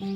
Oi,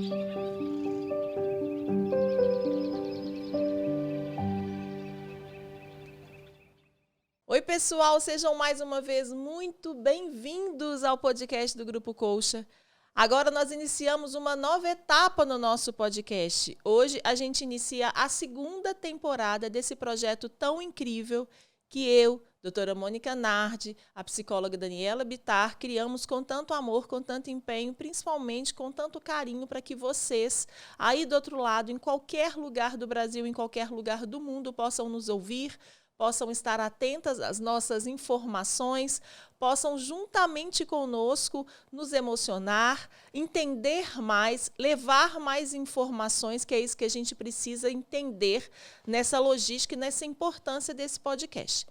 pessoal, sejam mais uma vez muito bem-vindos ao podcast do Grupo Colcha. Agora nós iniciamos uma nova etapa no nosso podcast. Hoje a gente inicia a segunda temporada desse projeto tão incrível que eu, doutora Mônica Nardi, a psicóloga Daniela Bittar, criamos com tanto amor, com tanto empenho, principalmente com tanto carinho para que vocês, aí do outro lado, em qualquer lugar do Brasil, em qualquer lugar do mundo, possam nos ouvir, possam estar atentas às nossas informações, possam juntamente conosco nos emocionar, entender mais, levar mais informações, que é isso que a gente precisa entender nessa logística e nessa importância desse podcast.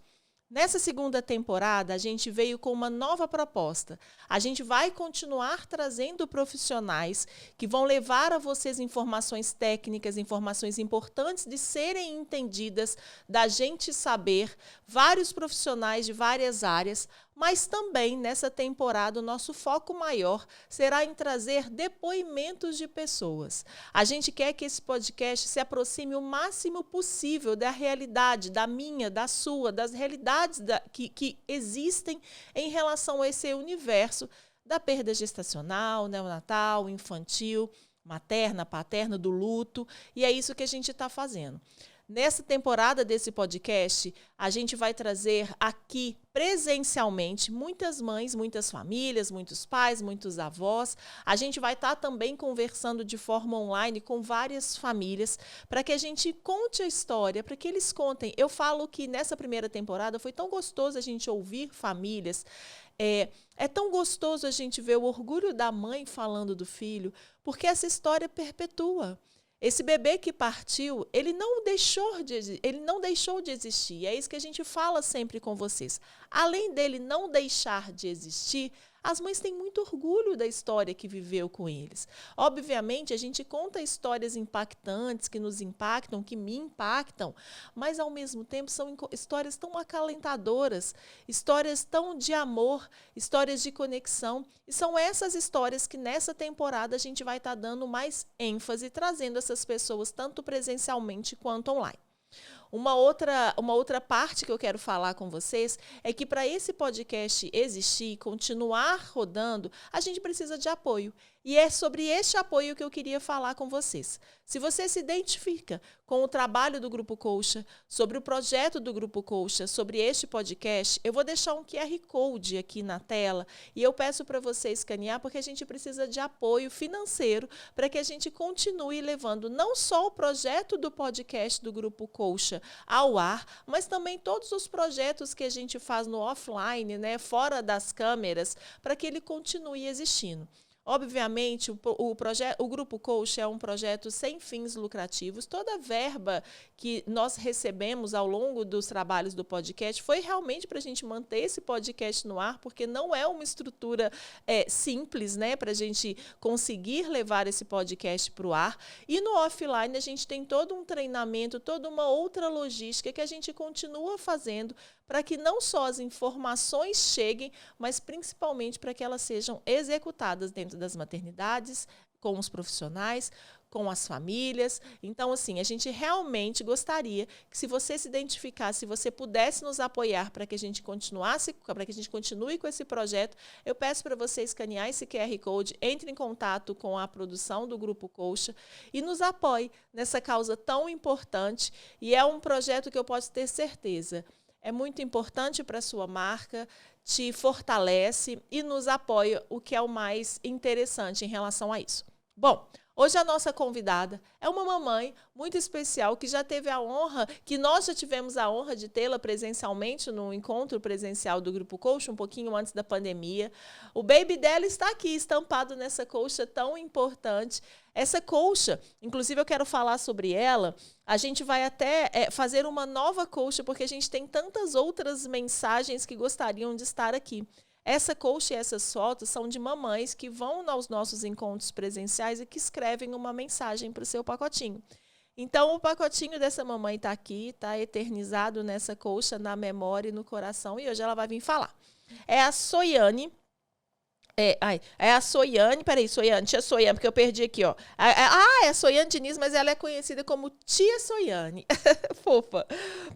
Nessa segunda temporada, a gente veio com uma nova proposta. A gente vai continuar trazendo profissionais que vão levar a vocês informações técnicas, informações importantes de serem entendidas, da gente saber, vários profissionais de várias áreas, mas também nessa temporada o nosso foco maior será em trazer depoimentos de pessoas. A gente quer que esse podcast se aproxime o máximo possível da realidade, da minha, da sua, das realidades que existem em relação a esse universo da perda gestacional, neonatal, infantil, materna, paterna, do luto, e é isso que a gente está fazendo. Nessa temporada desse podcast, a gente vai trazer aqui presencialmente muitas mães, muitas famílias, muitos pais, muitos avós. A gente vai estar também conversando de forma online com várias famílias para que a gente conte a história, para que eles contem. Eu falo que nessa primeira temporada foi tão gostoso a gente ouvir famílias. É tão gostoso a gente ver o orgulho da mãe falando do filho, porque essa história perpetua. Esse bebê que partiu, ele não deixou de existir. É isso que a gente fala sempre com vocês. Além dele não deixar de existir, as mães têm muito orgulho da história que viveu com eles. Obviamente, a gente conta histórias impactantes, que nos impactam, que me impactam, mas, ao mesmo tempo, são histórias tão acalentadoras, histórias tão de amor, histórias de conexão. E são essas histórias que, nessa temporada, a gente vai estar dando mais ênfase, trazendo essas pessoas tanto presencialmente quanto online. Uma outra parte que eu quero falar com vocês é que para esse podcast existir, continuar rodando, a gente precisa de apoio. E é sobre este apoio que eu queria falar com vocês. Se você se identifica com o trabalho do Grupo Colcha, sobre o projeto do Grupo Colcha, sobre este podcast, eu vou deixar um QR Code aqui na tela e eu peço para você escanear, porque a gente precisa de apoio financeiro para que a gente continue levando não só o projeto do podcast do Grupo Colcha ao ar, mas também todos os projetos que a gente faz no offline, fora das câmeras, para que ele continue existindo. Obviamente, o Grupo Colcha é um projeto sem fins lucrativos. Toda a verba que nós recebemos ao longo dos trabalhos do podcast foi realmente para a gente manter esse podcast no ar, porque não é uma estrutura simples, para a gente conseguir levar esse podcast para o ar. E no offline, a gente tem todo um treinamento, toda uma outra logística que a gente continua fazendo para que não só as informações cheguem, mas principalmente para que elas sejam executadas dentro das maternidades, com os profissionais, com as famílias. Então, assim, a gente realmente gostaria que, se você se identificasse, se você pudesse nos apoiar para que a gente continue com esse projeto, eu peço para você escanear esse QR Code, entre em contato com a produção do Grupo Colcha e nos apoie nessa causa tão importante. E é um projeto que eu posso ter certeza é muito importante para a sua marca, te fortalece e nos apoia, o que é o mais interessante em relação a isso. Bom, hoje a nossa convidada é uma mamãe muito especial que já teve a honra, que nós já tivemos a honra de tê-la presencialmente no encontro presencial do Grupo Colcha, um pouquinho antes da pandemia. O baby dela está aqui, estampado nessa colcha tão importante. Essa colcha, inclusive eu quero falar sobre ela, a gente vai até fazer uma nova colcha, porque a gente tem tantas outras mensagens que gostariam de estar aqui. Essa colcha e essas fotos são de mamães que vão aos nossos encontros presenciais e que escrevem uma mensagem para o seu pacotinho. Então, o pacotinho dessa mamãe está aqui, está eternizado nessa colcha, na memória e no coração, e hoje ela vai vir falar. É a Soiane. É a Soiane, peraí, Soiane, tia Soiane, porque eu perdi aqui, ó. É a Soiane Diniz, mas ela é conhecida como tia Soiane. Fofa.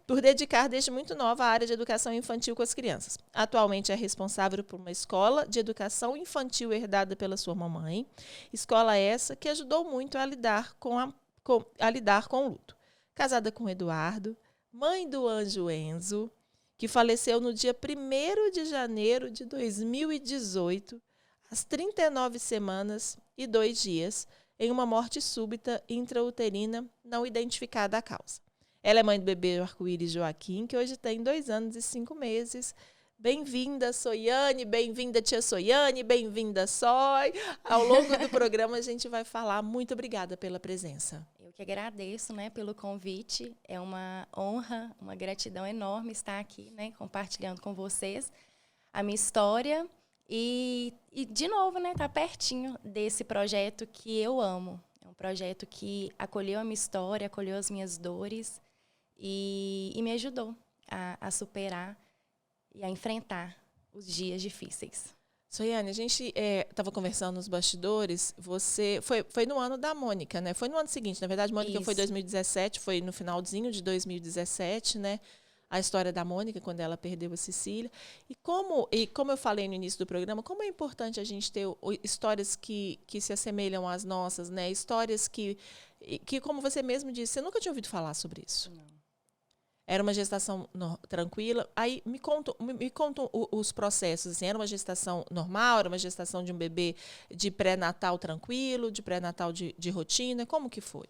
Por dedicar desde muito nova à área de educação infantil com as crianças. Atualmente é responsável por uma escola de educação infantil herdada pela sua mamãe. Escola essa que ajudou muito a lidar com o luto. Casada com Eduardo, mãe do anjo Enzo, que faleceu no dia 1º de janeiro de 2018, às 39 semanas e 2 dias, em uma morte súbita intrauterina não identificada a causa. Ela é mãe do bebê arco-íris Joaquim, que hoje tem 2 anos e 5 meses. Bem-vinda, Soiane, bem-vinda, tia Soiane, bem-vinda, Soi. Ao longo do programa a gente vai falar. Muito obrigada pela presença. Eu que agradeço, né, pelo convite. É uma honra, uma gratidão enorme estar aqui, né, compartilhando com vocês a minha história e de novo, né, estar pertinho desse projeto que eu amo. É um projeto que acolheu a minha história, acolheu as minhas dores e me ajudou a superar e a enfrentar os dias difíceis. Soiane, a gente estava conversando nos bastidores, você foi no ano da Mônica, né? Foi no ano seguinte, na verdade, Mônica foi 2017, foi no finalzinho de 2017, né? A história da Mônica, quando ela perdeu a Cecília. E como eu falei no início do programa, como é importante a gente ter histórias que se assemelham às nossas, né? Histórias que, como você mesmo disse, você nunca tinha ouvido falar sobre isso. Não. Era uma gestação tranquila. Aí me contam os processos. Assim, era uma gestação normal? Era uma gestação de um bebê de pré-natal tranquilo, de pré-natal de rotina? Como que foi?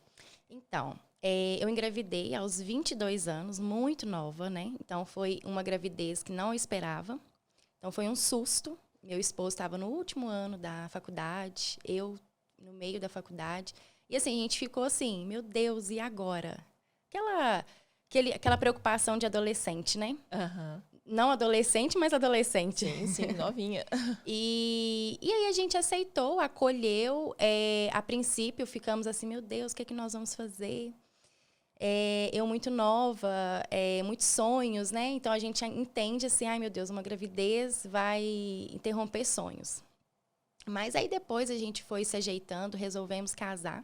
Então, eu engravidei aos 22 anos, muito nova, né? Então, foi uma gravidez que não esperava. Então, foi um susto. Meu esposo estava no último ano da faculdade, eu no meio da faculdade. E assim, a gente ficou assim, meu Deus, e agora? Aquela preocupação de adolescente, né? Uhum. Não adolescente, mas adolescente. Sim, novinha. E aí a gente aceitou, acolheu. A princípio, ficamos assim, meu Deus, o que é que nós vamos fazer? Eu muito nova, muitos sonhos, né? Então, a gente entende assim, ai, meu Deus, uma gravidez vai interromper sonhos. Mas aí, depois, a gente foi se ajeitando, resolvemos casar.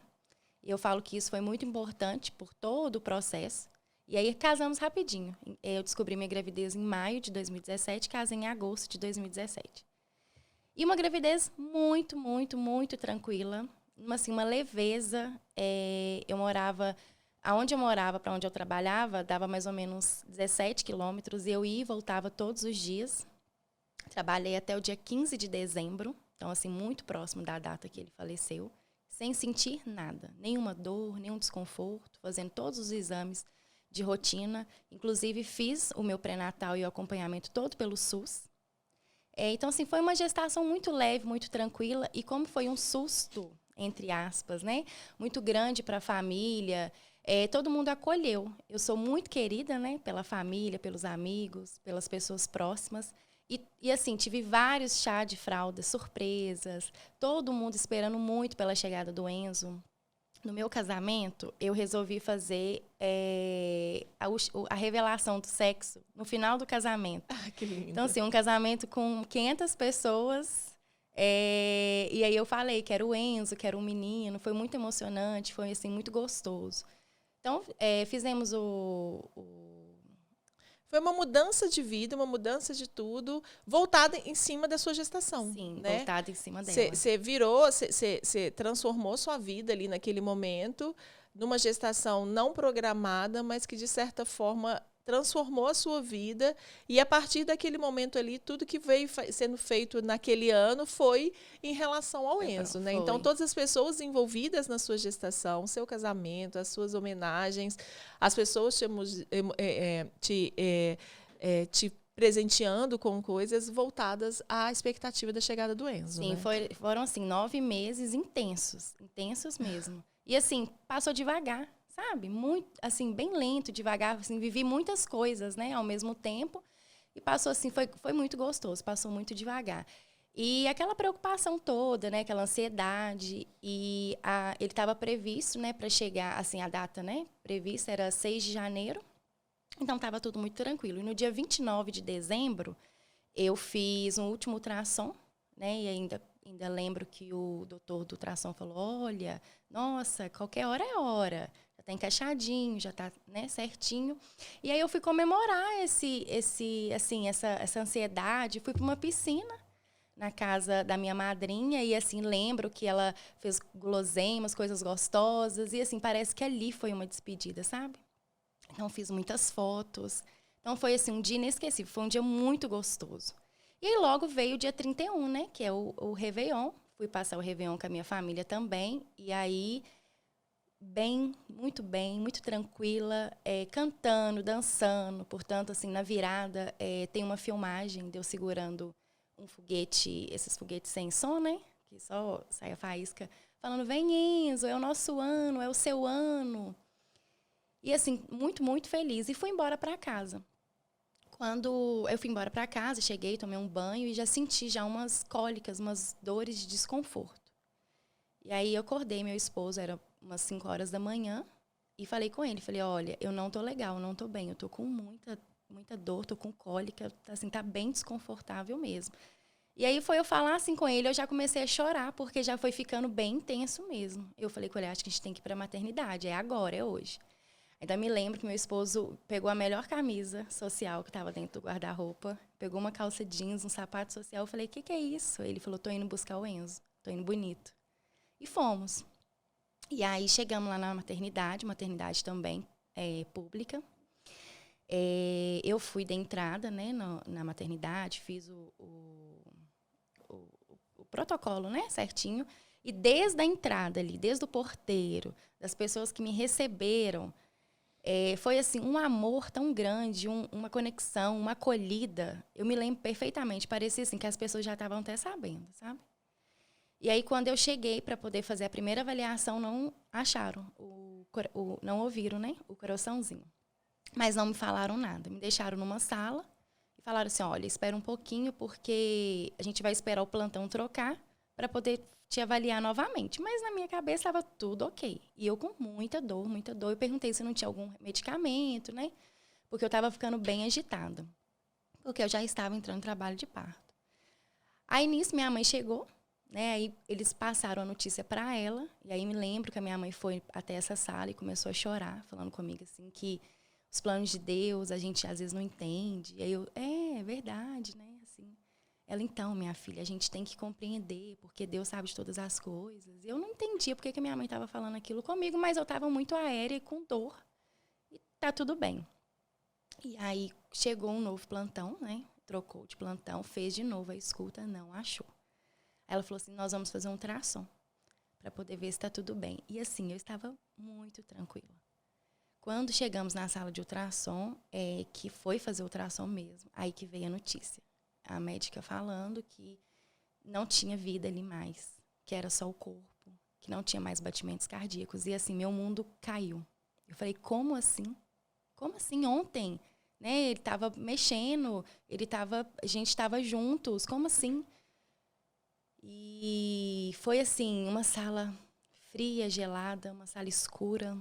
E eu falo que isso foi muito importante por todo o processo. E aí, casamos rapidinho. Eu descobri minha gravidez em maio de 2017, casei em agosto de 2017. E uma gravidez muito, muito, muito tranquila. Uma leveza. Eu morava... Aonde eu morava, para onde eu trabalhava, dava mais ou menos 17 quilômetros. E eu ia e voltava todos os dias. Trabalhei até o dia 15 de dezembro. Então, assim, muito próximo da data que ele faleceu. Sem sentir nada. Nenhuma dor, nenhum desconforto. Fazendo todos os exames de rotina. Inclusive, fiz o meu pré-natal e o acompanhamento todo pelo SUS. Então, assim, foi uma gestação muito leve, muito tranquila. E como foi um susto, entre aspas, né? Muito grande para a família, todo mundo acolheu. Eu sou muito querida, né? Pela família, pelos amigos, pelas pessoas próximas. E assim, tive vários chá de fralda, surpresas. Todo mundo esperando muito pela chegada do Enzo. No meu casamento, eu resolvi fazer a revelação do sexo no final do casamento. Ah, que lindo. Então, assim, um casamento com 500 pessoas. E aí eu falei que era o Enzo, que era um menino. Foi muito emocionante, foi assim, muito gostoso. Então, fizemos Foi uma mudança de vida, uma mudança de tudo, voltada em cima da sua gestação. Sim, né? voltada em cima dela. Você transformou sua vida ali naquele momento, numa gestação não programada, mas que, de certa forma, transformou a sua vida. E, a partir daquele momento ali, tudo que veio sendo feito naquele ano foi em relação ao Enzo. Né? Então, todas as pessoas envolvidas na sua gestação, seu casamento, as suas homenagens, as pessoas te presenteando com coisas voltadas à expectativa da chegada do Enzo. Sim, né? Foram assim 9 meses intensos mesmo. E assim, passou devagar, sabe? Muito, assim, bem lento, devagar, assim, vivi muitas coisas, né, ao mesmo tempo. E passou assim, foi muito gostoso, passou muito devagar. E aquela preocupação toda, né, aquela ansiedade, e ele estava previsto, né, para chegar, assim, a data, né, prevista era 6 de janeiro. Então estava tudo muito tranquilo. E no dia 29 de dezembro, eu fiz um último ultrassom, né? E ainda lembro que o doutor do ultrassom falou, olha, nossa, qualquer hora é hora. Já tá encaixadinho, já tá, né, certinho. E aí eu fui comemorar essa ansiedade. Fui para uma piscina na casa da minha madrinha e, assim, lembro que ela fez guloseimas, coisas gostosas. E, assim, parece que ali foi uma despedida, sabe? Então, fiz muitas fotos. Então, foi, assim, um dia inesquecível. Foi um dia muito gostoso. E aí, logo veio o dia 31, né? Que é o Réveillon. Fui passar o Réveillon com a minha família também. E aí, muito tranquila, cantando, dançando. Portanto, assim, na virada, tem uma filmagem de eu segurando um foguete, esses foguetes sem som, né? Que só sai a faísca. Falando, vem, Enzo, é o nosso ano, é o seu ano. E, assim, muito feliz. E fui embora para casa. Quando eu fui embora para casa, cheguei, tomei um banho e já senti já umas cólicas, umas dores de desconforto. E aí eu acordei meu esposo, era umas 5 horas da manhã, e falei com ele, falei, olha, eu não tô legal, não tô bem, eu tô com muita dor, tô com cólica, assim, tá bem desconfortável mesmo. E aí foi eu falar assim com ele, eu já comecei a chorar, porque já foi ficando bem intenso mesmo. Eu falei com ele, acho que a gente tem que ir pra maternidade, é agora, é hoje. Ainda me lembro que meu esposo pegou a melhor camisa social que estava dentro do guarda-roupa, pegou uma calça jeans, um sapato social. Eu falei, o que é isso? Ele falou, tô indo buscar o Enzo, tô indo bonito. E fomos. E aí chegamos lá na maternidade também pública. Eu fui da entrada, né, na maternidade, fiz o protocolo, né, certinho. E desde a entrada ali, desde o porteiro, das pessoas que me receberam, foi assim, um amor tão grande, uma conexão, uma acolhida. Eu me lembro perfeitamente, parecia assim que as pessoas já estavam até sabendo, sabe? E aí, quando eu cheguei para poder fazer a primeira avaliação, não acharam, não ouviram, né, o coraçãozinho. Mas não me falaram nada. Me deixaram numa sala e falaram assim, olha, espera um pouquinho, porque a gente vai esperar o plantão trocar para poder te avaliar novamente. Mas na minha cabeça estava tudo ok. E eu com muita dor. Eu perguntei se não tinha algum medicamento, né? Porque eu estava ficando bem agitada. Porque eu já estava entrando em trabalho de parto. Aí, nisso, minha mãe chegou, né? Aí eles passaram a notícia para ela. E aí me lembro que a minha mãe foi até essa sala e começou a chorar, falando comigo assim que os planos de Deus a gente às vezes não entende. E aí eu, é verdade, né? Assim, ela, então, minha filha, a gente tem que compreender, porque Deus sabe de todas as coisas. E eu não entendia porque que minha mãe estava falando aquilo comigo, mas eu estava muito aérea e com dor. E tá tudo bem. E aí chegou um novo plantão, né? Trocou de plantão, fez de novo a escuta, não achou. Aí ela falou assim, nós vamos fazer um ultrassom para poder ver se está tudo bem. E assim, eu estava muito tranquila. Quando chegamos na sala de ultrassom, que foi fazer o ultrassom mesmo, aí que veio a notícia. A médica falando que não tinha vida ali mais, que era só o corpo, que não tinha mais batimentos cardíacos. E assim, meu mundo caiu. Eu falei, como assim? Como assim? Ontem, né? Ele estava mexendo, a gente estava juntos, como assim? E foi assim, uma sala fria, gelada, uma sala escura.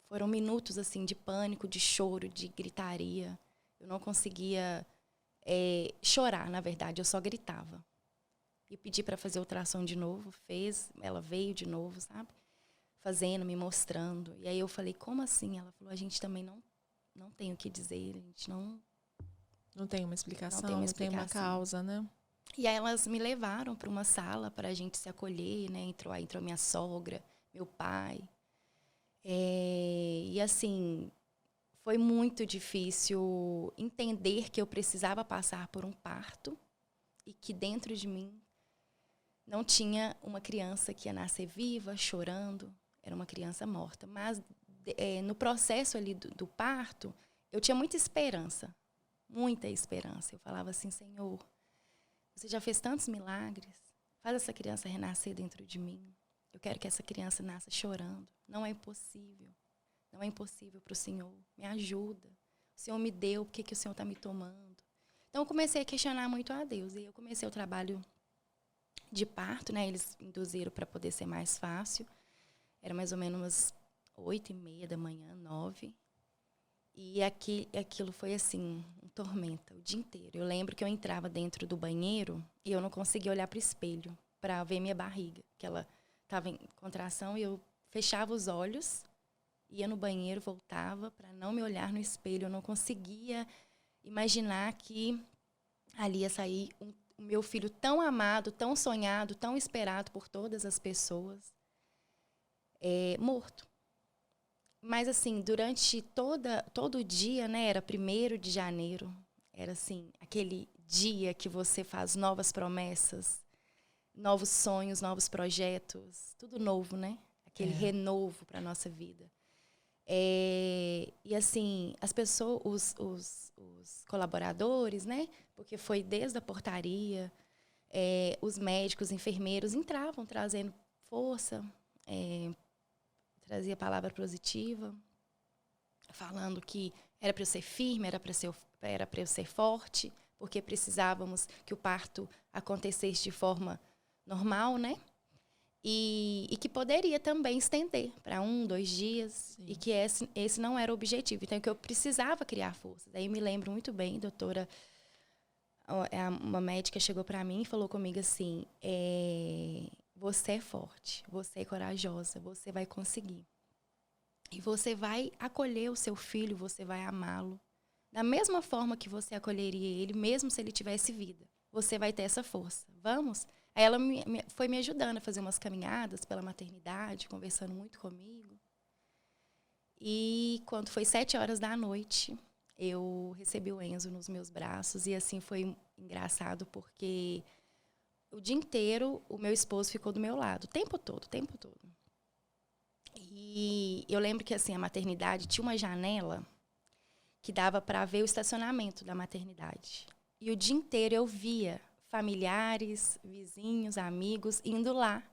Foram minutos assim de pânico, de choro, de gritaria. Eu não conseguia chorar, na verdade, eu só gritava. E pedi para fazer ultrassom de novo, fez, ela veio de novo, sabe? Fazendo, me mostrando. E aí eu falei, como assim? Ela falou, a gente também não tem o que dizer, a gente não tem uma explicação, não tem uma causa, né? E aí elas me levaram para uma sala para a gente se acolher, né? Entrou minha sogra, meu pai. E assim, foi muito difícil entender que eu precisava passar por um parto e que dentro de mim não tinha uma criança que ia nascer viva, chorando. Era uma criança morta. Mas no processo ali do parto, eu tinha muita esperança. Muita esperança. Eu falava assim, Senhor, você já fez tantos milagres. Faz essa criança renascer dentro de mim. Eu quero que essa criança nasça chorando. Não é impossível. Não é impossível para o Senhor. Me ajuda. O Senhor me deu, por que o Senhor está me tomando? Então, eu comecei a questionar muito a Deus. E eu comecei o trabalho de parto, né? Eles induziram para poder ser mais fácil. Era mais ou menos umas 8h30 da manhã, 9. E aquilo foi assim, um tormenta o dia inteiro. Eu lembro que eu entrava dentro do banheiro e eu não conseguia olhar para o espelho para ver minha barriga, que ela estava em contração, e eu fechava os olhos, ia no banheiro, voltava para não me olhar no espelho. Eu não conseguia imaginar que ali ia sair o meu filho tão amado, tão sonhado, tão esperado por todas as pessoas, morto. Mas, assim, durante todo o dia, né, era 1º de janeiro, era, assim, aquele dia que você faz novas promessas, novos sonhos, novos projetos, tudo novo, né? Aquele renovo para a nossa vida. E, assim, as pessoas, os colaboradores, né, porque foi desde a portaria, os médicos, enfermeiros entravam trazendo força, trazia palavra positiva, falando que era para eu ser firme, era para eu ser forte, porque precisávamos que o parto acontecesse de forma normal, né? E que poderia também estender para 1, 2 dias, sim, e que esse não era o objetivo. Então, que eu precisava criar forças. Aí eu me lembro muito bem, doutora, uma médica chegou para mim e falou comigo assim, você é forte, você é corajosa, você vai conseguir. E você vai acolher o seu filho, você vai amá-lo. Da mesma forma que você acolheria ele, mesmo se ele tivesse vida. Você vai ter essa força. Vamos? Aí ela foi me ajudando a fazer umas caminhadas pela maternidade, conversando muito comigo. E quando foi 7h, eu recebi o Enzo nos meus braços. E assim foi engraçado, porque o dia inteiro o meu esposo ficou do meu lado, o tempo todo. E eu lembro que assim, a maternidade tinha uma janela que dava para ver o estacionamento da maternidade. E o dia inteiro eu via familiares, vizinhos, amigos indo lá,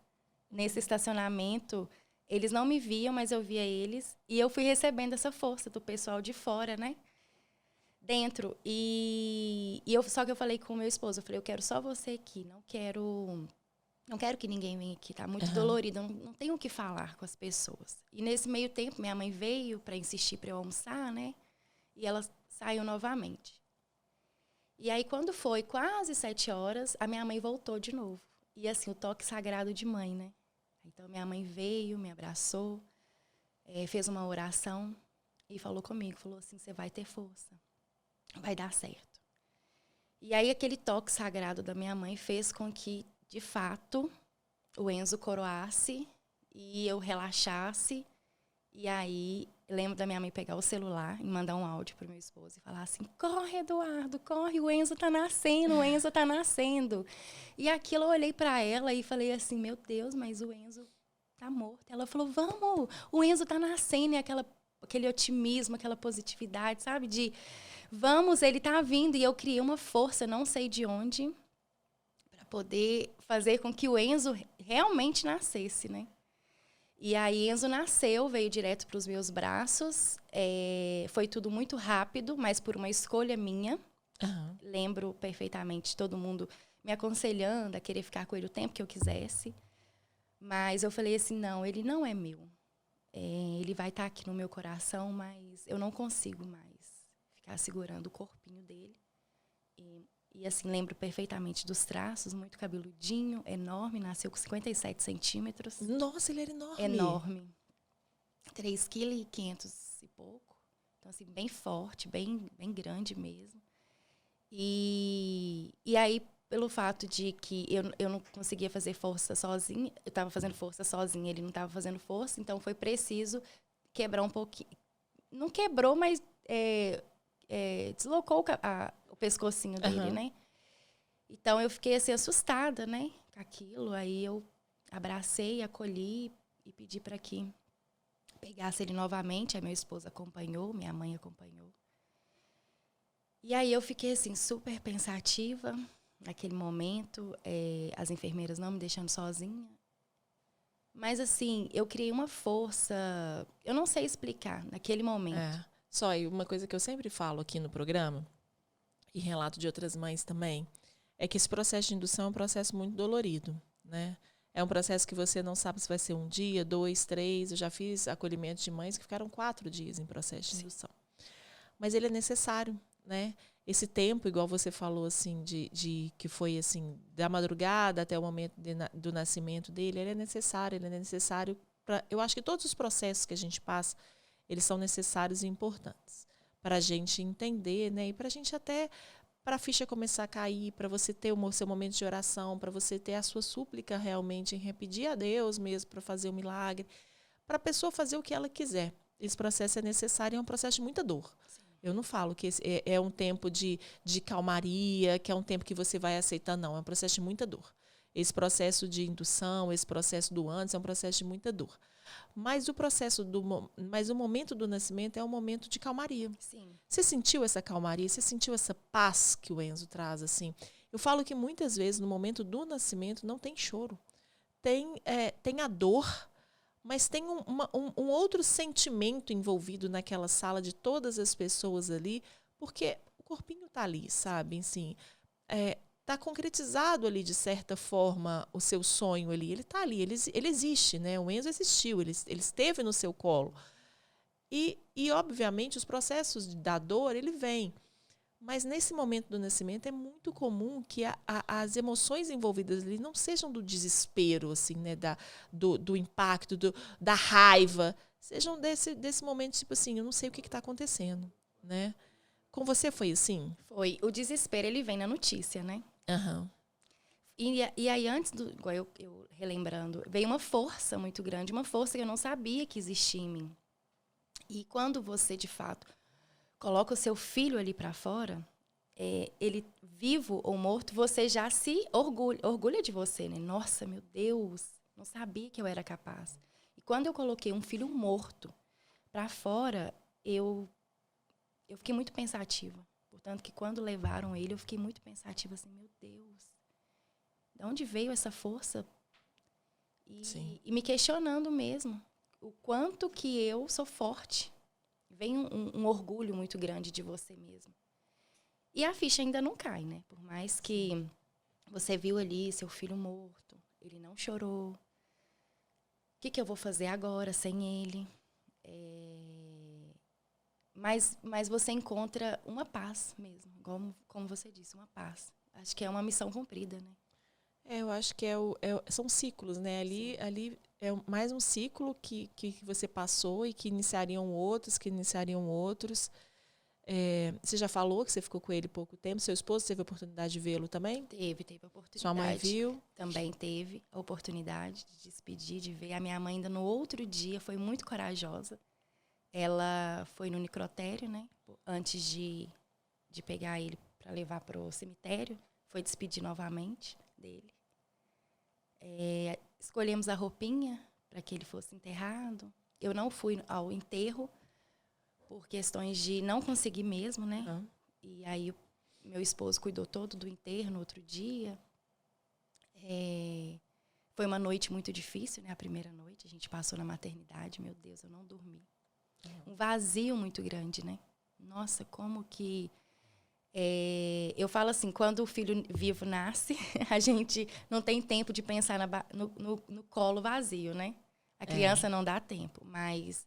nesse estacionamento. Eles não me viam, mas eu via eles. E eu fui recebendo essa força do pessoal de fora, né? Dentro. Só que eu falei com o meu esposo, eu falei, eu quero só você aqui, não quero que ninguém venha aqui, tá muito dolorido, não tenho o que falar com as pessoas. E nesse meio tempo, minha mãe veio para insistir para eu almoçar, né? E ela saiu novamente. E aí, quando foi quase 7h, a minha mãe voltou de novo. E assim, o toque sagrado de mãe, né? Então, minha mãe veio, me abraçou, fez uma oração e falou comigo, falou assim, você vai ter força, vai dar certo. E aí, aquele toque sagrado da minha mãe fez com que, de fato, o Enzo coroasse e eu relaxasse. E aí, lembro da minha mãe pegar o celular e mandar um áudio pro meu esposo e falar assim, corre, Eduardo, corre, o Enzo tá nascendo. E aquilo eu olhei para ela e falei assim, meu Deus, mas o Enzo tá morto. Ela falou, vamos, o Enzo tá nascendo. E aquele otimismo, aquela positividade, sabe? De, vamos, ele tá vindo. E eu criei uma força, não sei de onde, para poder fazer com que o Enzo realmente nascesse, né? E aí, Enzo nasceu, veio direto para os meus braços. Foi tudo muito rápido, mas por uma escolha minha. Lembro perfeitamente todo mundo me aconselhando a querer ficar com ele o tempo que eu quisesse. Mas eu falei assim, não, ele não é meu. Ele vai estar aqui no meu coração, mas eu não consigo mais ficar segurando o corpinho dele. E assim, lembro perfeitamente dos traços, muito cabeludinho, enorme, nasceu com 57 centímetros. Nossa, ele era enorme. Enorme. 3,5 kg e pouco. Então, assim, bem forte, bem grande mesmo. E aí, pelo fato de que eu não conseguia fazer força sozinha, eu estava fazendo força sozinha, ele não estava fazendo força, então foi preciso quebrar um pouquinho. Não quebrou, mas deslocou o pescocinho dele, né? Então, eu fiquei assim, assustada, né? Com aquilo. Aí, eu abracei, acolhi e pedi para que pegasse ele novamente. Aí, meu esposo acompanhou, minha mãe acompanhou. E aí, eu fiquei, assim, super pensativa naquele momento. As enfermeiras não me deixando sozinha. Mas, assim, eu criei uma força... Eu não sei explicar naquele momento. Só, e uma coisa que eu sempre falo aqui no programa, e relato de outras mães também, é que esse processo de indução é um processo muito dolorido, né? É um processo que você não sabe se vai ser 1 dia, 2, 3. Eu já fiz acolhimento de mães que ficaram 4 dias em processo de indução. mas ele é necessário, né? Esse tempo, igual você falou, assim, de que foi, assim, da madrugada até o momento do nascimento dele, ele é necessário para... Eu acho que todos os processos que a gente passa, eles são necessários e importantes para a gente entender, né? E para a gente até, para a ficha começar a cair, para você ter o seu momento de oração, para você ter a sua súplica realmente em pedir a Deus mesmo para fazer um milagre, para a pessoa fazer o que ela quiser. Esse processo é necessário e é um processo de muita dor. Eu não falo que é um tempo de calmaria, que é um tempo que você vai aceitando, não. É um processo de muita dor. Esse processo de indução, esse processo do antes, é um processo de muita dor. Mas o momento do nascimento é um momento de calmaria. Sim. Você sentiu essa calmaria? Você sentiu essa paz que o Enzo traz, assim? Eu falo que muitas vezes, no momento do nascimento, não tem choro. Tem a dor, mas tem um outro sentimento envolvido naquela sala de todas as pessoas ali, porque o corpinho está ali, sabe? Assim, está concretizado ali, de certa forma, o seu sonho ali. Ele está ali, ele existe, né? O Enzo existiu, ele esteve no seu colo. E, obviamente, os processos da dor, ele vem. Mas nesse momento do nascimento é muito comum que as emoções envolvidas ali não sejam do desespero, assim, né, do impacto, da raiva, sejam desse momento, tipo assim, eu não sei o que está acontecendo, né? Com você foi assim? Foi. O desespero, ele vem na notícia, né? Uhum. E aí, antes igual eu relembrando, veio uma força muito grande, uma força que eu não sabia que existia em mim. E quando você, de fato, coloca o seu filho ali para fora, ele vivo ou morto, você já se orgulha de você, né? Nossa, meu Deus, não sabia que eu era capaz. E quando eu coloquei um filho morto para fora, eu fiquei muito pensativa. Portanto, que quando levaram ele, eu fiquei muito pensativa, assim, meu Deus, de onde veio essa força? E me questionando mesmo, o quanto que eu sou forte. Vem um orgulho muito grande de você mesmo. E a ficha ainda não cai, né? Por mais que você viu ali seu filho morto, ele não chorou. O que eu vou fazer agora sem ele? Mas você encontra uma paz mesmo, como você disse, uma paz. Acho que é uma missão cumprida, né? Eu acho que são ciclos, né? Ali é mais um ciclo que você passou e que iniciariam outros. Você já falou que você ficou com ele pouco tempo. Seu esposo teve a oportunidade de vê-lo também? Teve a oportunidade. Sua mãe viu? Também teve a oportunidade de despedir, de ver. A minha mãe ainda no outro dia foi muito corajosa. Ela foi no necrotério, né? Antes de pegar ele para levar para o cemitério. Foi despedir novamente dele. Escolhemos a roupinha para que ele fosse enterrado. Eu não fui ao enterro por questões de não conseguir mesmo, né? Uhum. E aí meu esposo cuidou todo do enterro no outro dia. Foi uma noite muito difícil, né? A primeira noite, a gente passou na maternidade. Meu Deus, eu não dormi. Um vazio muito grande, né? Nossa, como que... eu falo assim, quando o filho vivo nasce, a gente não tem tempo de pensar no colo vazio, né? A criança não dá tempo, mas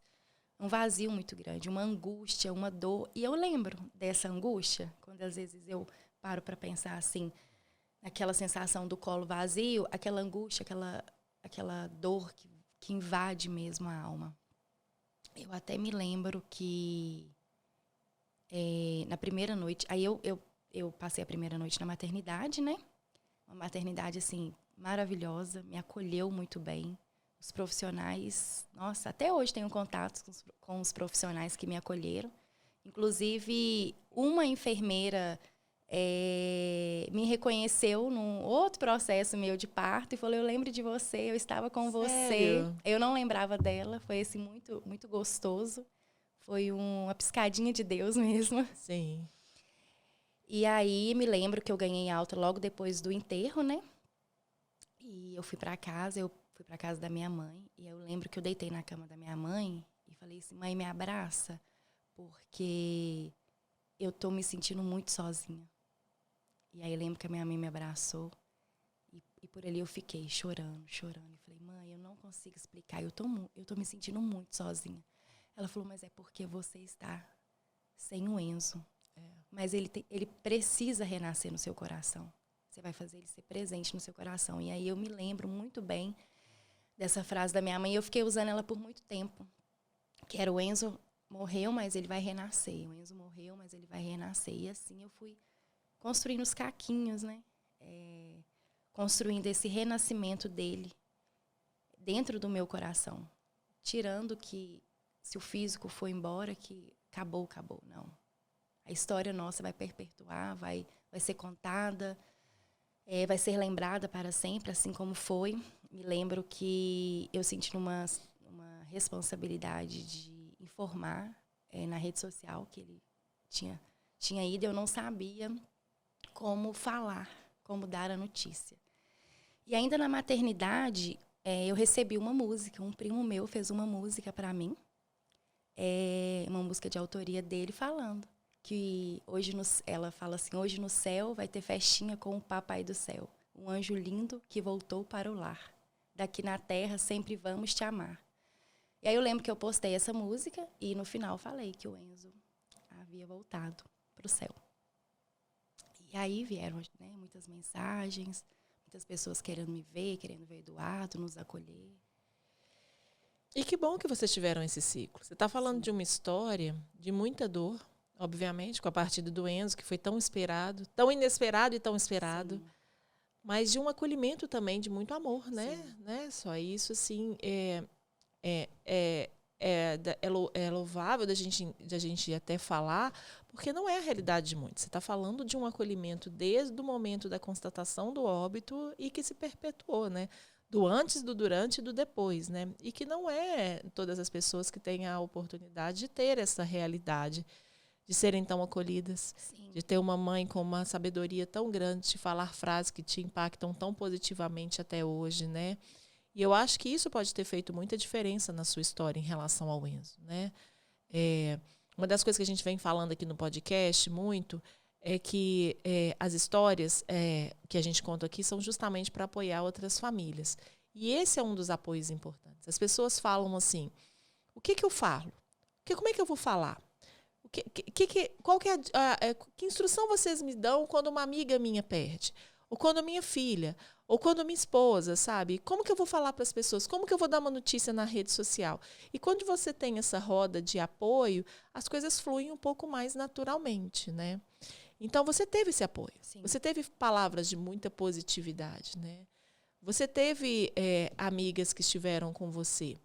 um vazio muito grande, uma angústia, uma dor. E eu lembro dessa angústia, quando às vezes eu paro para pensar assim, naquela sensação do colo vazio, aquela angústia, aquela dor que invade mesmo a alma. Eu até me lembro que na primeira noite, aí eu passei a primeira noite na maternidade, né? Uma maternidade, assim, maravilhosa, me acolheu muito bem. Os profissionais, nossa, até hoje tenho contatos com os profissionais que me acolheram. Inclusive, uma enfermeira me reconheceu num outro processo meu de parto e falou, eu lembro de você, eu estava com você. Eu não lembrava dela, foi assim, muito, muito gostoso. Foi uma piscadinha de Deus mesmo. Sim. E aí, me lembro que eu ganhei alta logo depois do enterro, né? E eu fui pra casa da minha mãe. E eu lembro que eu deitei na cama da minha mãe e falei assim, mãe, me abraça, porque eu tô me sentindo muito sozinha. E aí, eu lembro que a minha mãe me abraçou. E por ali eu fiquei chorando. E falei, mãe, eu não consigo explicar, eu tô me sentindo muito sozinha. Ela falou, mas é porque você está sem o Enzo. Mas ele precisa renascer no seu coração. Você vai fazer ele ser presente no seu coração. E aí eu me lembro muito bem dessa frase da minha mãe. E eu fiquei usando ela por muito tempo. Que era: o Enzo morreu, mas ele vai renascer. O Enzo morreu, mas ele vai renascer. E assim eu fui construindo os caquinhos, né? Construindo esse renascimento dele dentro do meu coração. Tirando que, se o físico for embora, que acabou. Não. A história nossa vai perpetuar, vai ser contada, vai ser lembrada para sempre, assim como foi. Me lembro que eu senti uma responsabilidade de informar na rede social que ele tinha ido. Eu não sabia como falar, como dar a notícia. E ainda na maternidade, eu recebi uma música. Um primo meu fez uma música para mim, uma música de autoria dele, falando que ela fala assim: hoje no céu vai ter festinha com o Papai do Céu, um anjo lindo que voltou para o lar. Daqui na terra sempre vamos te amar. E aí eu lembro que eu postei essa música e no final falei que o Enzo havia voltado para o céu. E aí vieram, né, muitas mensagens, muitas pessoas querendo me ver, querendo ver Eduardo, nos acolher. E que bom que vocês tiveram esse ciclo. Você está falando Sim. de uma história de muita dor, obviamente, com a partida do Enzo, que foi tão esperado, tão inesperado e tão esperado, Sim. mas de um acolhimento também, de muito amor, né? Só isso, assim, é louvável da gente até falar, porque não é a realidade de muitos. Você está falando de um acolhimento desde o momento da constatação do óbito e que se perpetuou, né? Do antes, do durante e do depois, né? E que não é todas as pessoas que têm a oportunidade de ter essa realidade, de serem tão acolhidas, Sim. de ter uma mãe com uma sabedoria tão grande, de falar frases que te impactam tão positivamente até hoje, né? E eu acho que isso pode ter feito muita diferença na sua história em relação ao Enzo, né? Uma das coisas que a gente vem falando aqui no podcast muito é que as histórias que a gente conta aqui são justamente para apoiar outras famílias. E esse é um dos apoios importantes. As pessoas falam assim: o que eu falo? Como é que eu vou falar? Que instrução vocês me dão quando uma amiga minha perde? Ou quando minha filha? Ou quando minha esposa, sabe? Como que eu vou falar para as pessoas? Como que eu vou dar uma notícia na rede social? E quando você tem essa roda de apoio, as coisas fluem um pouco mais naturalmente, né? Então, você teve esse apoio. Sim. Você teve palavras de muita positividade, né? Você teve amigas que estiveram com você.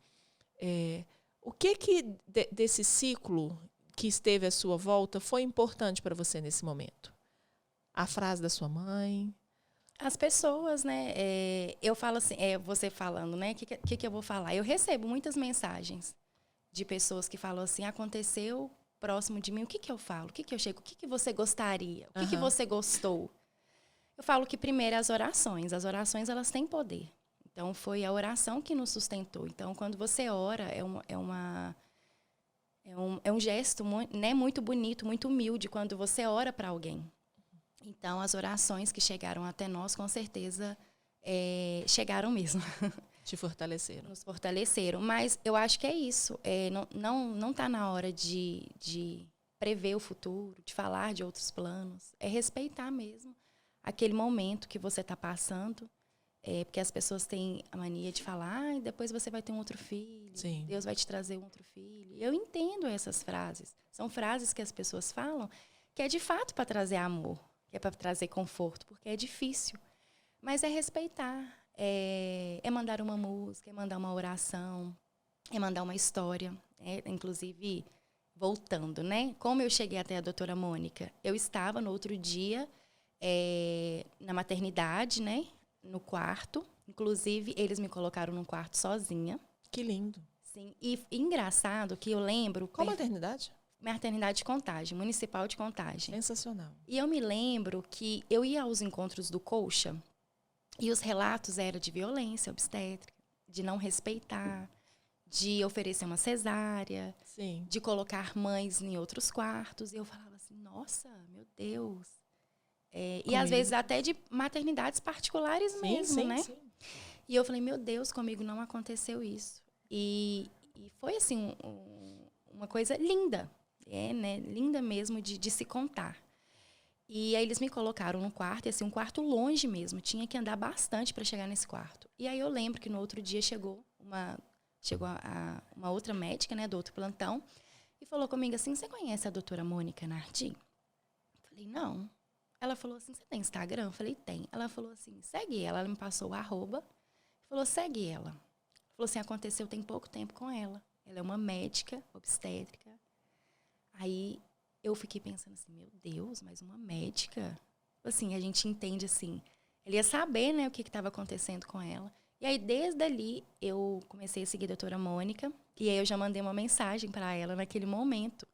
O que desse ciclo que esteve à sua volta foi importante para você nesse momento? A frase da sua mãe? As pessoas, né? Eu falo assim, você falando, né? O que eu vou falar? Eu recebo muitas mensagens de pessoas que falam assim: aconteceu próximo de mim, o que eu falo? O que eu chego? O que você gostaria? O que você gostou? Eu falo que primeiro as orações. As orações, elas têm poder. Então, foi a oração que nos sustentou. Então, quando você ora, é um gesto, né, muito bonito, muito humilde, quando você ora para alguém. Então, as orações que chegaram até nós, com certeza, chegaram mesmo. Te fortaleceram. Nos fortaleceram. Mas eu acho que é isso. Não está na hora de prever o futuro, de falar de outros planos. É respeitar mesmo aquele momento que você está passando. Porque as pessoas têm a mania de falar: depois você vai ter um outro filho. Sim. Deus vai te trazer um outro filho. Eu entendo essas frases. São frases que as pessoas falam que é de fato para trazer amor. Que é para trazer conforto, porque é difícil. Mas é respeitar, é mandar uma música, é mandar uma oração, é mandar uma história. Inclusive, voltando, né? Como eu cheguei até a doutora Mônica? Eu estava no outro dia na maternidade, né? No quarto. Inclusive, eles me colocaram num quarto sozinha. Que lindo. Sim. E engraçado que eu lembro... Qual maternidade? Maternidade de Contagem, Municipal de Contagem. Sensacional. E eu me lembro que eu ia aos encontros do Colcha e os relatos eram de violência obstétrica, de não respeitar, de oferecer uma cesárea, Sim. de colocar mães em outros quartos. E eu falava assim: nossa, meu Deus. E às vezes até de maternidades particulares sim, mesmo, sim, né? Sim. E eu falei: meu Deus, comigo não aconteceu isso. E foi assim, uma coisa linda. né, linda mesmo de se contar. E aí eles me colocaram no quarto, e assim, um quarto longe mesmo. Tinha que andar bastante para chegar nesse quarto. E aí eu lembro que no outro dia chegou uma outra médica, né, do outro plantão, e falou comigo assim, você conhece a doutora Mônica Nardi? Falei, não. Ela falou assim, você tem Instagram? Eu falei, tem. Ela falou assim, segue ela. Ela me passou o arroba. Falou, segue ela. Falou assim, aconteceu tem pouco tempo com ela. Ela é uma médica obstétrica. Aí eu fiquei pensando assim, meu Deus, mas uma médica? Assim, a gente entende assim. Ele ia saber, né, o que estava acontecendo com ela. E aí, desde ali, eu comecei a seguir a doutora Mônica. E aí eu já mandei uma mensagem para ela naquele momento,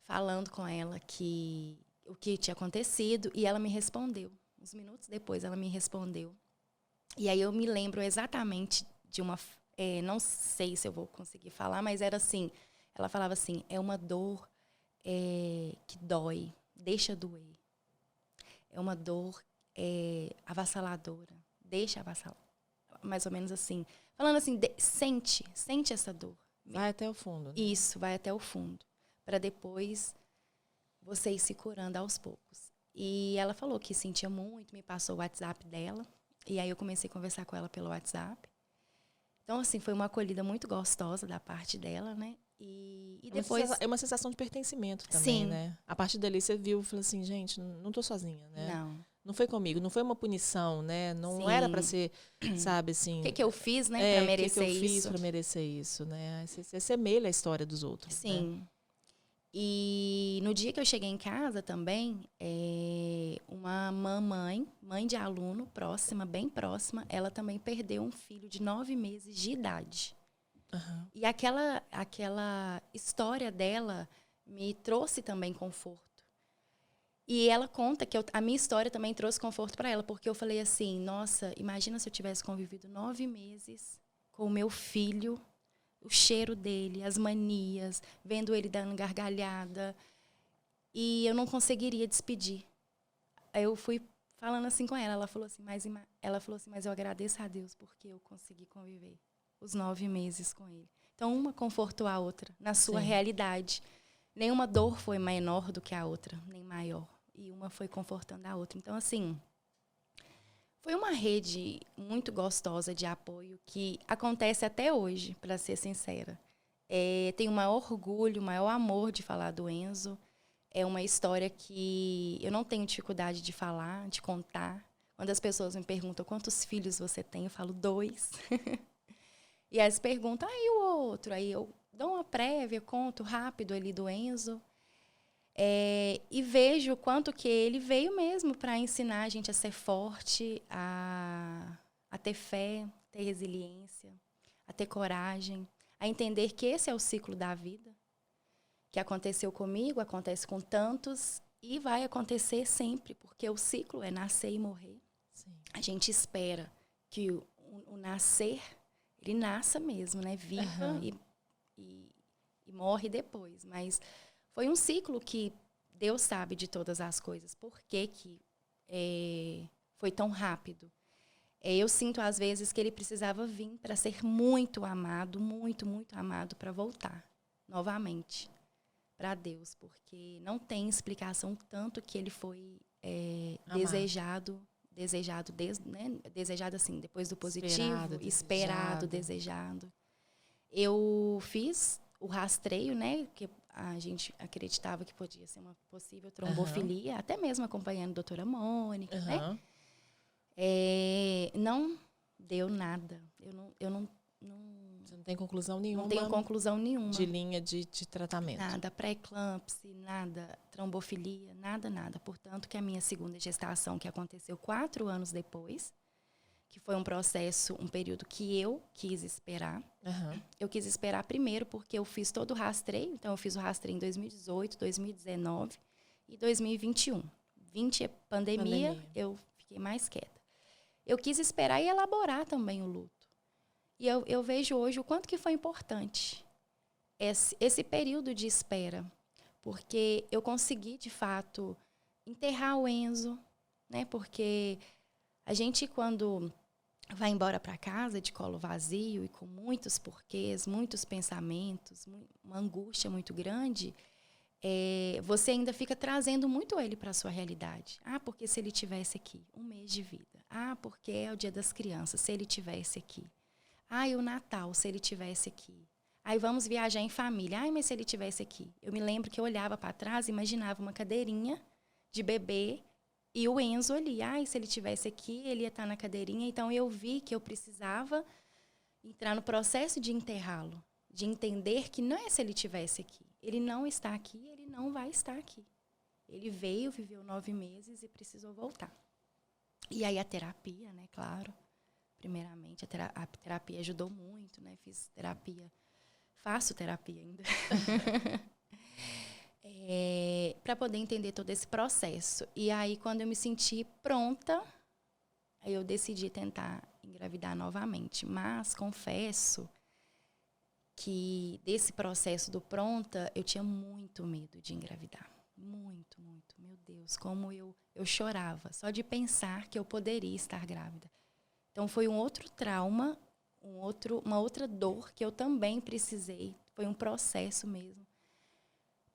falando com ela o que tinha acontecido. E ela me respondeu. Uns minutos depois, ela me respondeu. E aí eu me lembro exatamente de uma... não sei se eu vou conseguir falar, mas era assim... Ela falava assim, é uma dor que dói, deixa doer. É uma dor avassaladora, deixa avassalar. Mais ou menos assim. Falando assim, sente essa dor. Vai até o fundo. Né? Isso, vai até o fundo. Para depois você ir se curando aos poucos. E ela falou que sentia muito, me passou o WhatsApp dela. E aí eu comecei a conversar com ela pelo WhatsApp. Então, assim, foi uma acolhida muito gostosa da parte dela, né? E depois... É uma sensação de pertencimento também, Sim. né? A partir dali você viu e falou assim, gente, não tô sozinha, né? Não. Não foi comigo, não foi uma punição, né? Não Sim. era para ser, sabe, assim... O que eu fiz, né, para merecer isso? O que eu fiz para merecer isso, né? Você assemelha a história dos outros, Sim. Né? E no dia que eu cheguei em casa também, uma mãe de aluno próxima, bem próxima, ela também perdeu um filho de 9 meses de idade. Uhum. E aquela história dela me trouxe também conforto. E ela conta que a minha história também trouxe conforto para ela, porque eu falei assim, nossa, imagina se eu tivesse convivido 9 meses com o meu filho, o cheiro dele, as manias, vendo ele dando gargalhada, e eu não conseguiria despedir. Aí eu fui falando assim com ela, ela falou assim, mas eu agradeço a Deus porque eu consegui conviver os 9 meses com ele. Então, uma confortou a outra na sua Sim. realidade. Nenhuma dor foi menor do que a outra, nem maior. E uma foi confortando a outra. Então, assim, foi uma rede muito gostosa de apoio que acontece até hoje, para ser sincera. Tenho o maior orgulho, o maior amor de falar do Enzo. É uma história que eu não tenho dificuldade de falar, de contar. Quando as pessoas me perguntam quantos filhos você tem, eu falo 2. E aí eles perguntam, e o outro? Aí eu dou uma prévia, conto rápido ali do Enzo. E vejo o quanto que ele veio mesmo para ensinar a gente a ser forte, a ter fé, ter resiliência, a ter coragem, a entender que esse é o ciclo da vida, que aconteceu comigo, acontece com tantos e vai acontecer sempre, porque o ciclo é nascer e morrer. Sim. A gente espera que o nascer, ele nasça mesmo, né? Viva e morre depois, mas... Foi um ciclo que Deus sabe de todas as coisas. Por que foi tão rápido? Eu sinto, às vezes, que ele precisava vir para ser muito amado, muito, muito amado, para voltar novamente para Deus. Porque não tem explicação tanto que ele foi desejado assim, depois do positivo, esperado, desejado. Eu fiz o rastreio, né, que a gente acreditava que podia ser uma possível trombofilia, até mesmo acompanhando a doutora Mônica, né? Não deu nada. Eu não... Você não tem conclusão nenhuma? Não tenho conclusão nenhuma. De linha de tratamento? Nada, pré-eclâmpsia, nada, trombofilia, nada. Portanto, que a minha segunda gestação, que aconteceu 4 anos depois, que foi um processo, um período que eu quis esperar. Eu quis esperar primeiro porque eu fiz todo o rastreio. Então, eu fiz o rastreio em 2018, 2019 e 2021. 20 pandemia, eu fiquei mais quieta. Eu quis esperar e elaborar também o luto. E eu vejo hoje o quanto que foi importante esse período de espera. Porque eu consegui, de fato, enterrar o Enzo, né? Porque a gente, quando vai embora para casa de colo vazio e com muitos porquês, muitos pensamentos, uma angústia muito grande, você ainda fica trazendo muito ele para a sua realidade. Ah, porque se ele tivesse aqui, 1 mês de vida. Ah, porque é o Dia das Crianças, se ele tivesse aqui. Ah, e o Natal, se ele tivesse aqui. Aí vamos viajar em família. Ai, mas se ele tivesse aqui. Eu me lembro que eu olhava para trás e imaginava uma cadeirinha de bebê e o Enzo ali. Ai, se ele tivesse aqui, ele ia estar na cadeirinha. Então, eu vi que eu precisava entrar no processo de enterrá-lo. De entender que não é se ele tivesse aqui. Ele não está aqui, ele não vai estar aqui. Ele veio, viveu 9 meses e precisou voltar. E aí a terapia, né, claro. Primeiramente, a terapia ajudou muito, né? Fiz terapia, faço terapia ainda. Para poder entender todo esse processo. E aí, quando eu me senti pronta, aí eu decidi tentar engravidar novamente. Mas, confesso que desse processo do pronta, eu tinha muito medo de engravidar. Muito, muito. Meu Deus, como eu chorava só de pensar que eu poderia estar grávida. Então, foi um outro trauma, uma outra dor que eu também precisei. Foi um processo mesmo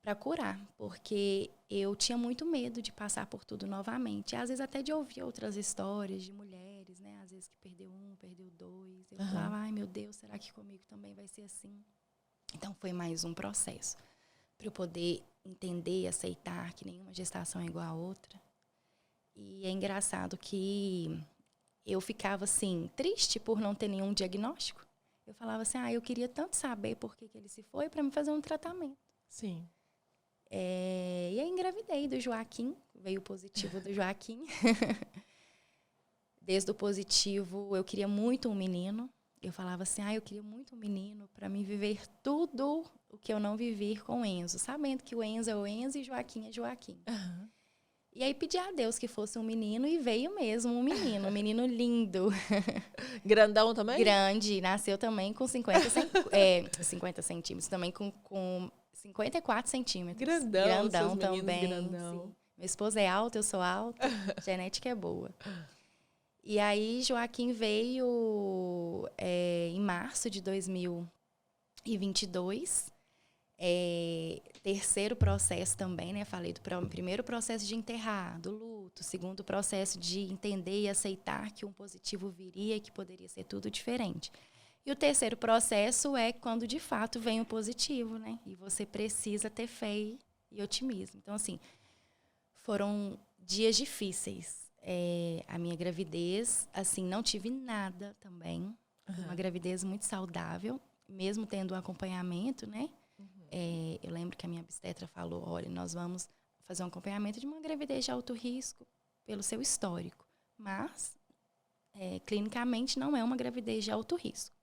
para curar, porque eu tinha muito medo de passar por tudo novamente. E, às vezes, até de ouvir outras histórias de mulheres, né? Às vezes que perdeu 1, perdeu 2. Eu falava, ai, meu Deus, será que comigo também vai ser assim? Então, foi mais um processo para eu poder entender e aceitar que nenhuma gestação é igual a outra. E é engraçado que eu ficava, assim, triste por não ter nenhum diagnóstico. Eu falava assim, eu queria tanto saber por que ele se foi para me fazer um tratamento. Sim. E aí engravidei do Joaquim, veio o positivo do Joaquim. Desde o positivo, eu queria muito um menino. Eu falava assim, eu queria muito um menino para me viver tudo o que eu não vivi com o Enzo. Sabendo que o Enzo é o Enzo e Joaquim é Joaquim. Uhum. E aí pedi a Deus que fosse um menino e veio mesmo um menino lindo. Grandão também? Grande, nasceu também com 50 centímetros, também com 54 centímetros. Grandão também. Grandão. Sim. Meu esposo é alto, eu sou alta, genética é boa. E aí, Joaquim veio em março de 2022. Terceiro processo também, né? Falei do primeiro processo de enterrar, do luto. Segundo processo de entender e aceitar que um positivo viria e que poderia ser tudo diferente. E o terceiro processo é quando, de fato, vem o positivo, né? E você precisa ter fé e otimismo. Então, assim, foram dias difíceis. A minha gravidez, assim, não tive nada também. Foi uma gravidez muito saudável, mesmo tendo um acompanhamento, né? Eu lembro que a minha obstetra falou, olha, nós vamos fazer um acompanhamento de uma gravidez de alto risco pelo seu histórico. Mas, clinicamente, não é uma gravidez de alto risco.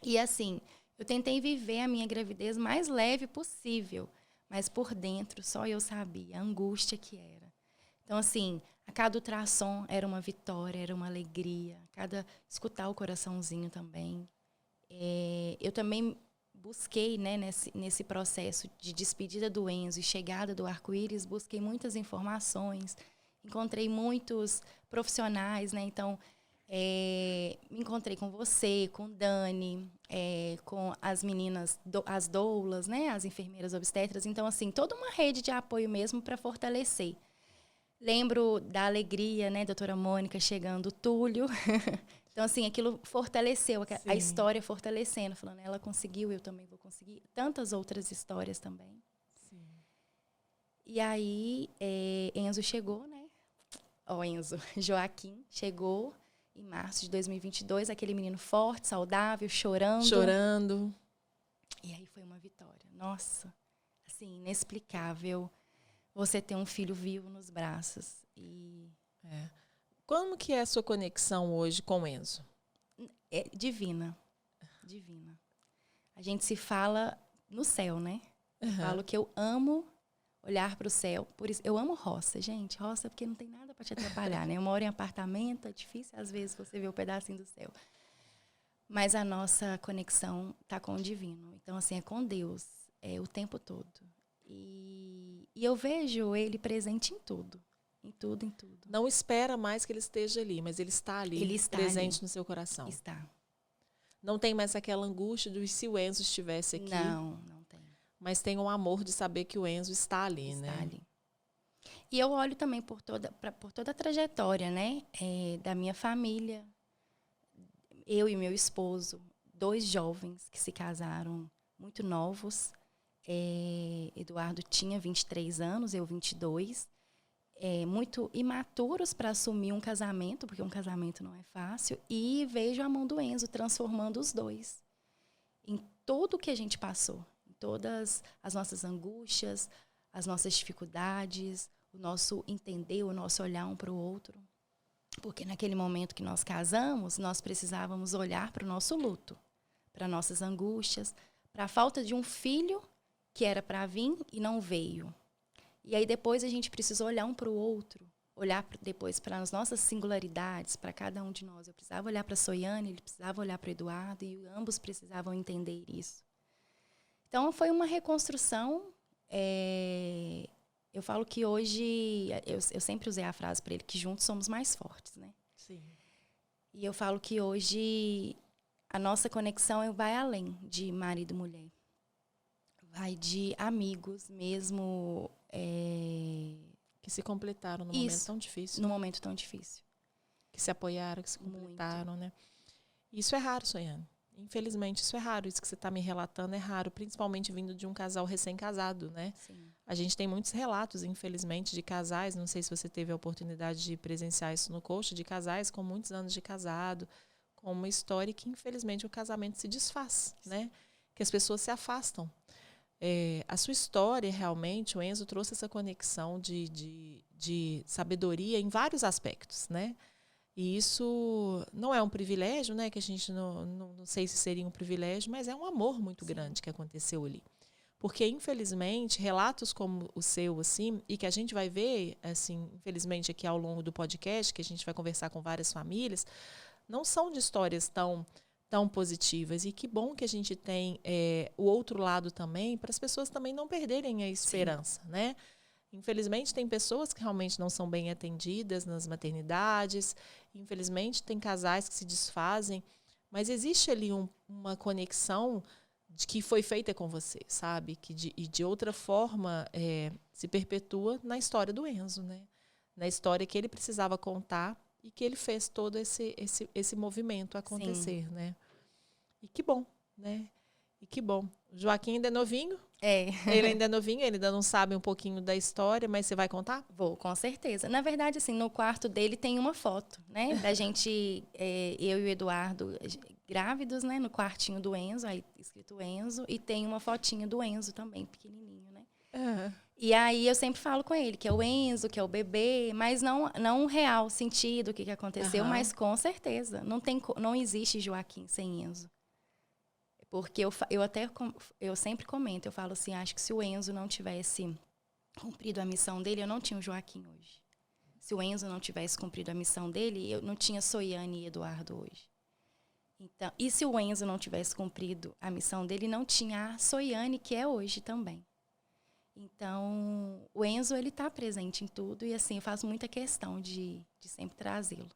E, assim, eu tentei viver a minha gravidez mais leve possível, mas por dentro só eu sabia a angústia que era. Então, assim, a cada ultrassom era uma vitória, era uma alegria. Escutar o coraçãozinho também. Eu também busquei, né, nesse processo de despedida do Enzo e chegada do arco-íris, busquei muitas informações, encontrei muitos profissionais, né? Então, me encontrei com você, com Dani, com as meninas, as doulas, né, as enfermeiras obstetras. Então, assim, toda uma rede de apoio mesmo para fortalecer. Lembro da alegria, né, doutora Mônica, chegando, o Túlio. Então, assim, aquilo fortaleceu, a história fortalecendo, falando, ela conseguiu, eu também vou conseguir. Tantas outras histórias também. Sim. E aí, Enzo chegou, né? Joaquim chegou em março de 2022, aquele menino forte, saudável, chorando. E aí foi uma vitória. Nossa, assim, inexplicável você ter um filho vivo nos braços. Como que é a sua conexão hoje com o Enzo? Divina. Divina. A gente se fala no céu, né? Eu falo que eu amo olhar para o céu. Por isso, eu amo roça, gente. Roça porque não tem nada para te atrapalhar, né? Eu moro em apartamento, é difícil às vezes você ver um pedacinho do céu. Mas a nossa conexão tá com o divino. Então, assim, é com Deus o tempo todo. E eu vejo ele presente em tudo. Em tudo, em tudo. Não espera mais que ele esteja ali, mas ele está ali, presente no seu coração. Está. Não tem mais aquela angústia de se o Enzo estivesse aqui. Não tem. Mas tem um amor de saber que o Enzo está ali, né? Está ali. E eu olho também por toda a trajetória, né? Da minha família. Eu e meu esposo, 2 jovens que se casaram muito novos. Eduardo tinha 23 anos, eu 22. Muito imaturos para assumir um casamento, porque um casamento não é fácil. E vejo a mão do Enzo transformando os 2 em tudo que a gente passou. Em todas as nossas angústias, as nossas dificuldades, o nosso entender, o nosso olhar um para o outro. Porque naquele momento que nós casamos, nós precisávamos olhar para o nosso luto, para nossas angústias, para a falta de um filho que era para vir e não veio. E aí depois a gente precisou olhar um para o outro, olhar depois para as nossas singularidades, para cada um de nós. Eu precisava olhar para a Soiane, ele precisava olhar para o Eduardo, e ambos precisavam entender isso. Então foi uma reconstrução. Eu falo que hoje, eu sempre usei a frase para ele, que juntos somos mais fortes, né? Sim. E eu falo que hoje a nossa conexão vai além de marido e mulher. Vai de amigos mesmo. Que se completaram num momento tão difícil. Num momento tão difícil. Que se apoiaram, que se completaram, né? Isso é raro, Soiane. Infelizmente, isso é raro. Isso que você está me relatando é raro, principalmente vindo de um casal recém-casado, né? Sim. A gente tem muitos relatos, infelizmente, de casais, não sei se você teve a oportunidade de presenciar isso no coach, de casais com muitos anos de casado, com uma história que, infelizmente, o casamento se desfaz, né? Que as pessoas se afastam. A sua história, realmente, o Enzo trouxe essa conexão de sabedoria em vários aspectos, né? E isso não é um privilégio, né? Que a gente não sei se seria um privilégio, mas é um amor muito grande que aconteceu ali. Porque, infelizmente, relatos como o seu, assim, e que a gente vai ver, assim, infelizmente, aqui ao longo do podcast, que a gente vai conversar com várias famílias, não são de histórias tão positivas. E que bom que a gente tem o outro lado também, para as pessoas também não perderem a esperança, Sim. né? Infelizmente, tem pessoas que realmente não são bem atendidas nas maternidades. Infelizmente, tem casais que se desfazem. Mas existe ali uma conexão que foi feita com você, sabe? E de outra forma se perpetua na história do Enzo, né? Na história que ele precisava contar e que ele fez todo esse movimento acontecer, Sim. né? E que bom, né? E que bom. O Joaquim ainda é novinho? Ele ainda é novinho, ele ainda não sabe um pouquinho da história, mas você vai contar? Vou, com certeza. Na verdade, assim, no quarto dele tem uma foto, né? Da gente, eu e o Eduardo, grávidos, né? No quartinho do Enzo, aí escrito Enzo, e tem uma fotinha do Enzo também, pequenininho, né? Uhum. E aí eu sempre falo com ele que é o Enzo, que é o bebê, mas não um real sentido o que aconteceu, mas com certeza. Não existe Joaquim sem Enzo. Porque eu sempre comento, eu falo assim, acho que se o Enzo não tivesse cumprido a missão dele, eu não tinha o Joaquim hoje. Se o Enzo não tivesse cumprido a missão dele, eu não tinha Soiane e Eduardo hoje. Então, e se o Enzo não tivesse cumprido a missão dele, não tinha a Soiane, que é hoje também. Então, o Enzo, ele está presente em tudo e, assim, eu faço muita questão de sempre trazê-lo.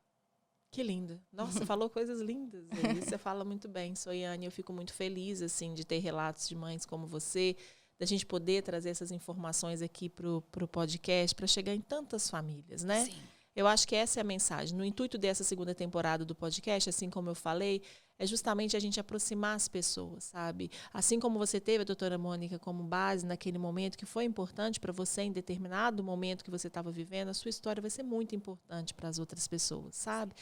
Que lindo. Nossa, você falou coisas lindas. Aí. Você fala muito bem, Soiane. Eu fico muito feliz, assim, de ter relatos de mães como você, da gente poder trazer essas informações aqui pro podcast para chegar em tantas famílias, né? Sim. Eu acho que essa é a mensagem. No intuito dessa segunda temporada do podcast, assim como eu falei, é justamente a gente aproximar as pessoas, sabe? Assim como você teve a doutora Mônica como base naquele momento que foi importante para você em determinado momento que você estava vivendo, a sua história vai ser muito importante para as outras pessoas, sabe?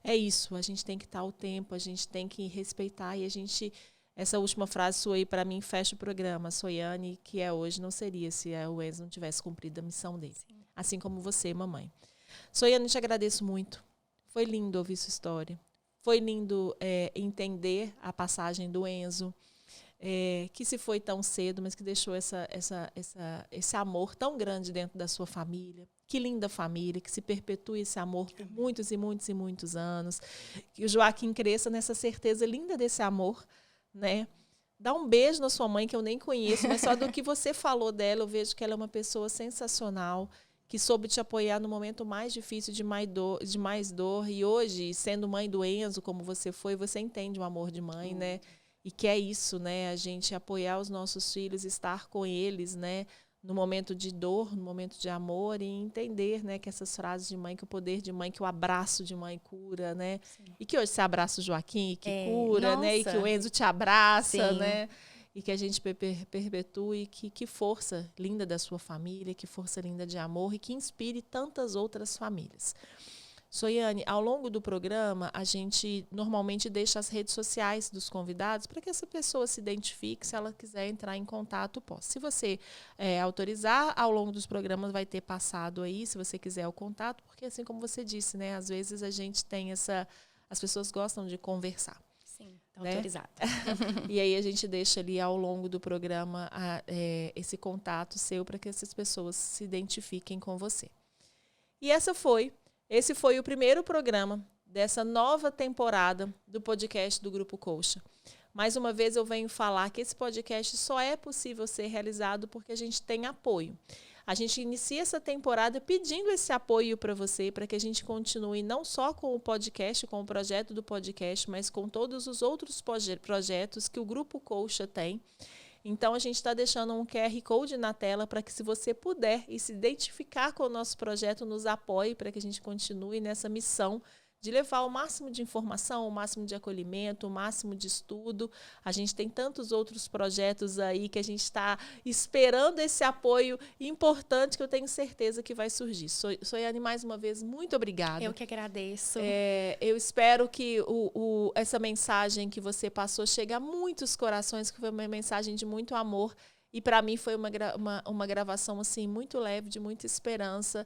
É isso, a gente tem que estar ao tempo, a gente tem que respeitar e a gente... Essa última frase sua aí, para mim, fecha o programa. Soiane, que é hoje, não seria se o Enzo não tivesse cumprido a missão dele. Sim. Assim como você, mamãe. Soiane, eu te agradeço muito. Foi lindo ouvir sua história. Foi lindo entender a passagem do Enzo, que se foi tão cedo, mas que deixou esse amor tão grande dentro da sua família. Que linda família, que se perpetue esse amor por muitos e muitos e muitos anos. Que o Joaquim cresça nessa certeza linda desse amor, né? Dá um beijo na sua mãe, que eu nem conheço, mas só do que você falou dela, eu vejo que ela é uma pessoa sensacional, que soube te apoiar no momento mais difícil, de mais dor. E hoje, sendo mãe do Enzo, como você foi, você entende o amor de mãe, né? e que é isso, né? A gente apoiar os nossos filhos, estar com eles, né? No momento de dor, no momento de amor, e entender, né, que essas frases de mãe, que o poder de mãe, que o abraço de mãe cura, né? Sim. E que hoje você abraça o Joaquim, que cura, né? E que o Enzo te abraça, sim, né? E que a gente perpetue, que força linda da sua família, que força linda de amor e que inspire tantas outras famílias. Soiane, ao longo do programa, a gente normalmente deixa as redes sociais dos convidados para que essa pessoa se identifique, se ela quiser entrar em contato, possa. Se você autorizar, ao longo dos programas vai ter passado aí, se você quiser o contato, porque assim como você disse, né, às vezes a gente tem as pessoas gostam de conversar. Sim, tá, né? Autorizado. E aí a gente deixa ali ao longo do programa esse contato seu para que essas pessoas se identifiquem com você. E esse foi o primeiro programa dessa nova temporada do podcast do Grupo Colcha. Mais uma vez eu venho falar que esse podcast só é possível ser realizado porque a gente tem apoio. A gente inicia essa temporada pedindo esse apoio para você, para que a gente continue não só com o podcast, com o projeto do podcast, mas com todos os outros projetos que o Grupo Colcha tem. Então, a gente está deixando um QR Code na tela para que, se você puder e se identificar com o nosso projeto, nos apoie para que a gente continue nessa missão de levar o máximo de informação, o máximo de acolhimento, o máximo de estudo. A gente tem tantos outros projetos aí que a gente está esperando esse apoio importante que eu tenho certeza que vai surgir. Soiane, mais uma vez, muito obrigada. Eu que agradeço. Eu espero que essa mensagem que você passou chegue a muitos corações, que foi uma mensagem de muito amor. E, para mim, foi uma gravação assim, muito leve, de muita esperança.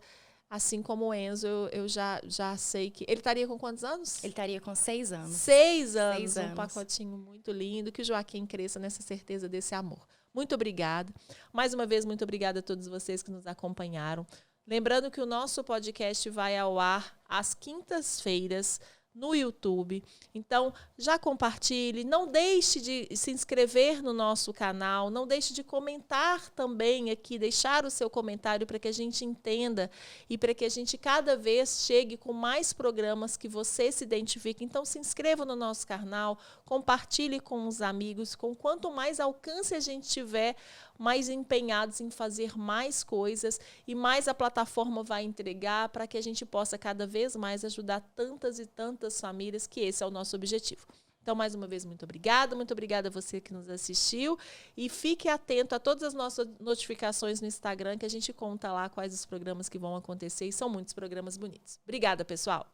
Assim como o Enzo, eu já sei que... Ele estaria com quantos anos? Ele estaria com 6 anos. 6 anos. 6 anos. Um pacotinho muito lindo. Que o Joaquim cresça nessa certeza desse amor. Muito obrigada. Mais uma vez, muito obrigada a todos vocês que nos acompanharam. Lembrando que o nosso podcast vai ao ar às quintas-feiras no YouTube. Então, já compartilhe, não deixe de se inscrever no nosso canal, não deixe de comentar também aqui, deixar o seu comentário para que a gente entenda e para que a gente cada vez chegue com mais programas que você se identifique. Então, se inscreva no nosso canal, compartilhe com os amigos, com quanto mais alcance a gente tiver, mais empenhados em fazer mais coisas e mais a plataforma vai entregar para que a gente possa cada vez mais ajudar tantas e tantas famílias, que esse é o nosso objetivo. Então, mais uma vez, muito obrigada a você que nos assistiu e fique atento a todas as nossas notificações no Instagram, que a gente conta lá quais os programas que vão acontecer e são muitos programas bonitos. Obrigada, pessoal!